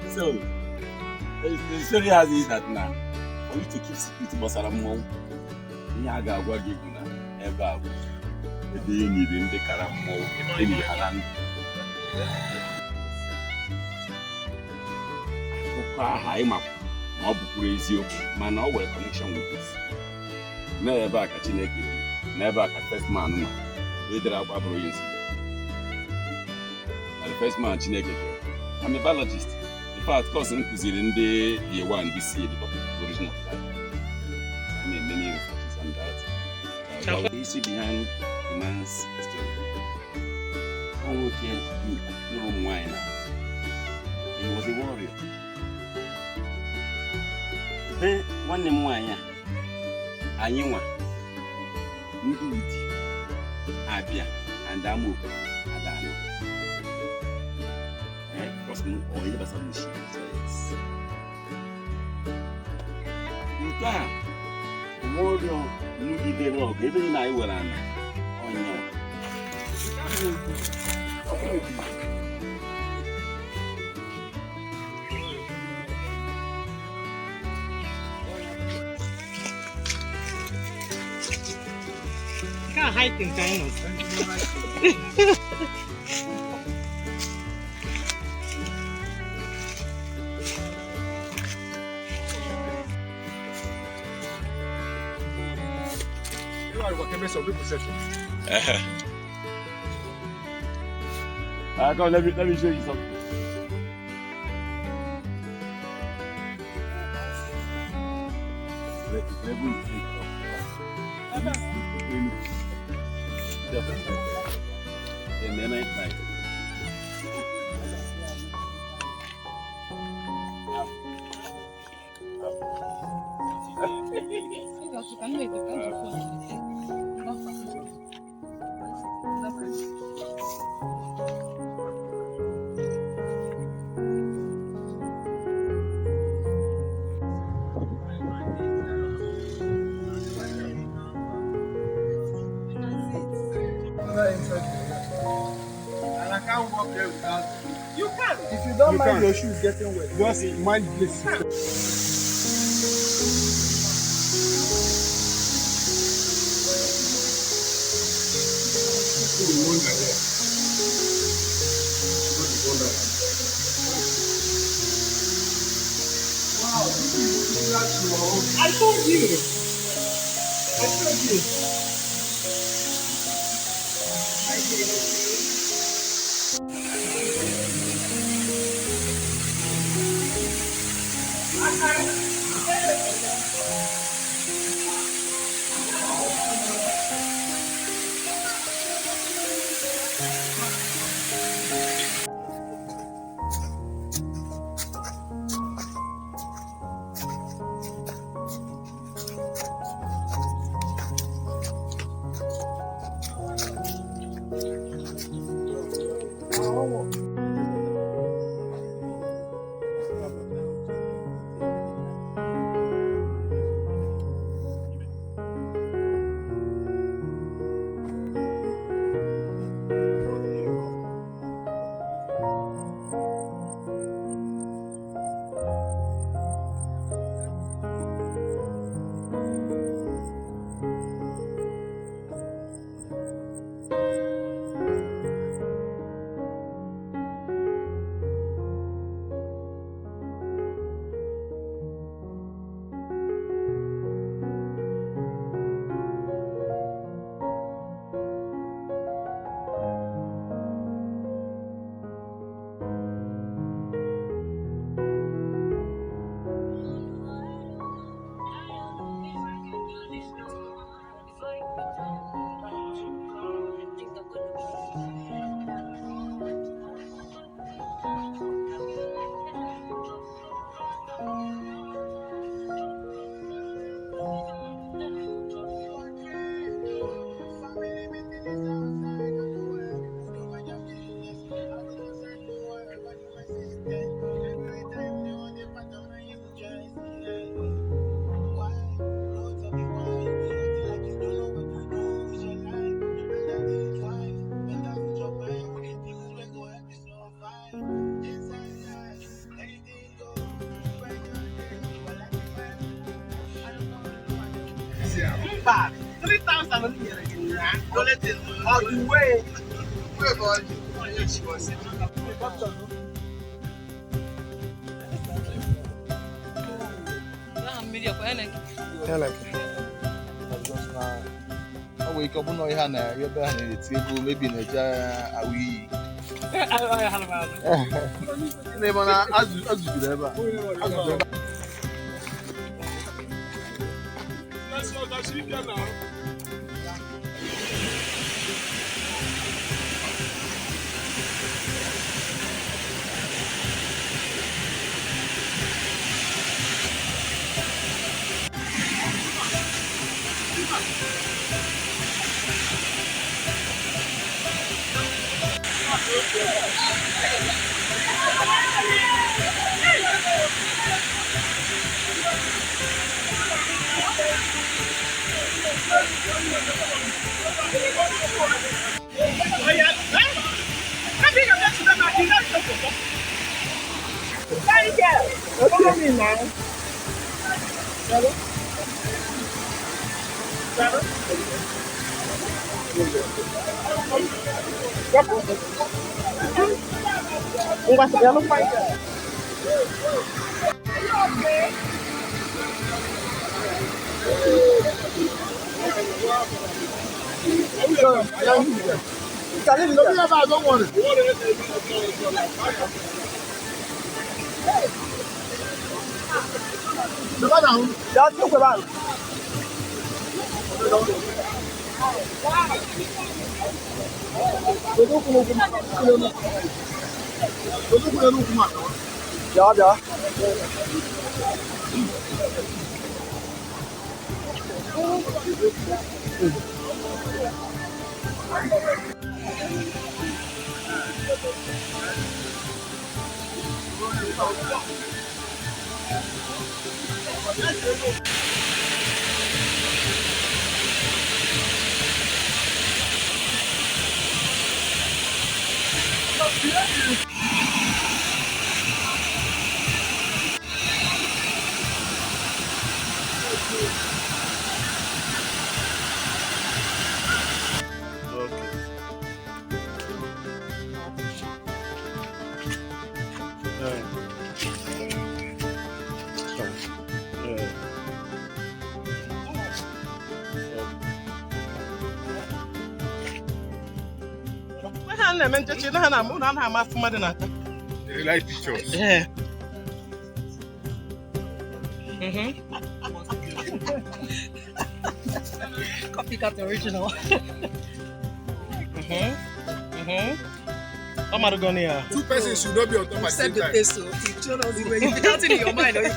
So, the story has is that now, for you to keep secret about Salamon, Yaga Wagiguna, ever, the day you need in the Caramo, in the Haran. I'm up, Mob praise you, man, our connection with this. Never back at Chineke, never at first man, later up Aborigines. The first man, Chineke. I'm a biologist. In fact, course in the year one, we see the topic of origin of life. I made many researches on that. The history behind the man's story. Oh, okay, no wine. He was a warrior. Then one name wine, Anywa, Nsude, Abia, and Damu, Adano. Or either some machine. You can. The more you did the rock, even I will on. Oh no. You can't hide in China. Some people say. Come, let me show you something. And then I try. And I can't walk there without. You can. If you don't mind your shoes getting wet, just mind this. Wow, I told you. I told you. Bad. 3,000 only here again. All the way. Wait, boy. She was we can put no hand there. You're behind it. Maybe in a Awi. Never as you ever. That's what I see now. Follow me now. Don't want it. You like pictures? Yeah. Copycat original. I'm not going here. Two persons should not be on top at the same time. You show us the way you count it in your mind. Or you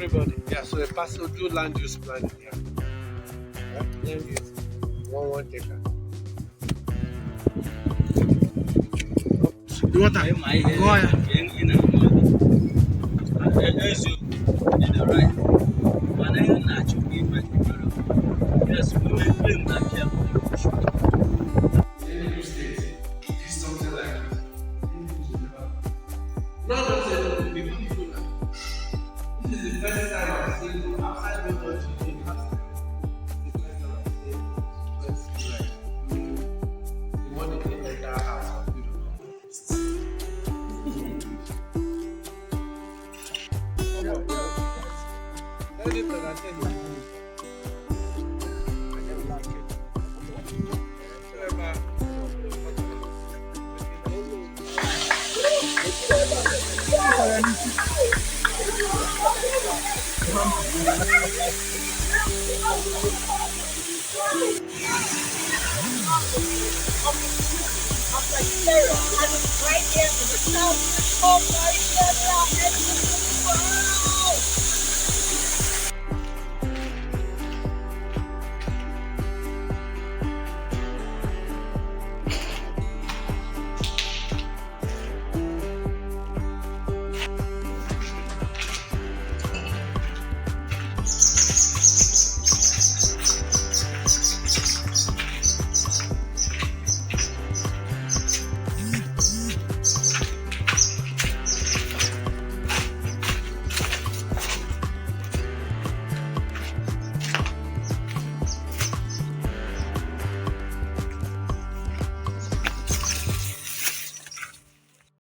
everybody. Yeah, so a person will do land use planning here. Land use. One taker. The water. Go ahead. Enugu State is something like not just the people now. This is the first time I'm seeing outside the country. The first time I'm seeing like the money they enter house of people. Right there in the south,